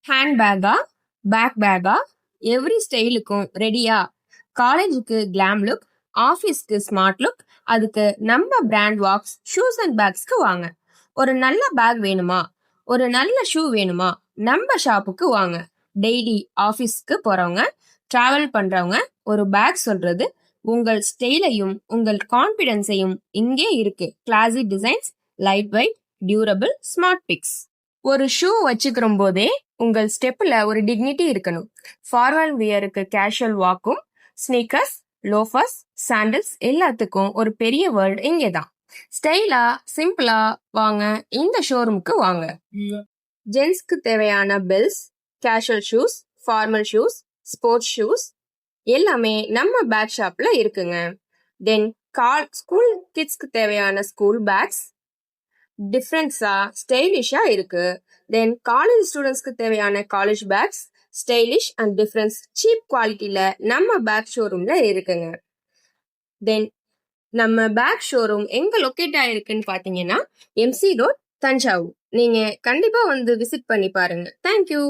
Hand பேக்கா, back பேக்கா, every ஸ்டைலுக்கும் ரெடியா? காலேஜுக்கு கிளாம் லுக், ஆஃபீஸ்க்கு ஸ்மார்ட் லுக், அதுக்கு நம்ம பிராண்ட் வாக்ஸ் ஷூஸ் அண்ட் பேக்ஸ்க்கு வாங்க. ஒரு நல்ல பேக் வேணுமா? ஒரு நல்ல ஷூ வேணுமா? நம்ம ஷாப்புக்கு வாங்க. டெய்லி ஆஃபீஸ்க்கு போறவங்க, டிராவல் பண்றவங்க ஒரு பேக் சொல்றது உங்கள் ஸ்டைலையும் உங்கள் கான்பிடன்ஸையும் இங்கே இருக்கு. Classic designs, light weight, durable, smart picks. ஒரு ஷூ வச்சுக்கிற போதே உங்கள் ஸ்டெப்ல ஒரு டிக்னிட்டி இருக்கணும். ஃபார்மல் வியருக்கு கேஷுவல் வாக்கும், ஸ்னீக்கர்ஸ், லோஃபர்ஸ், சாண்டல்ஸ் எல்லாத்துக்கும் ஒரு பெரிய வேர்ல்ட் இங்கே தான். ஸ்டைலா சிம்பிளா வாங்க, இந்த ஷோரூமுக்கு வாங்க. ஜென்ஸ்க்கு தேவையான belts, casual shoes, formal shoes, sports shoes எல்லாமே நம்ம பேக் ஷாப்ல இருக்குங்க. தென் ஸ்கூல் கிட்ஸ்க்கு தேவையான ஸ்கூல் பேக்ஸ் டிஃப்ரெண்ட்ஸா ஸ்டைலிஷா இருக்கு. தென் காலேஜ் ஸ்டூடெண்ட்ஸ்க்கு தேவையான college bags stylish and difference cheap குவாலிட்டியில நம்ம பேக் ஷோரூம்ல இருக்குங்க. தென் நம்ம பேக் ஷோரூம் எங்க லொக்கேட் ஆயிருக்குன்னு பாத்தீங்கன்னா எம்சி ரோட், தஞ்சாவூர். நீங்க கண்டிப்பா வந்து விசிட் பண்ணி பாருங்க. தேங்க்யூ.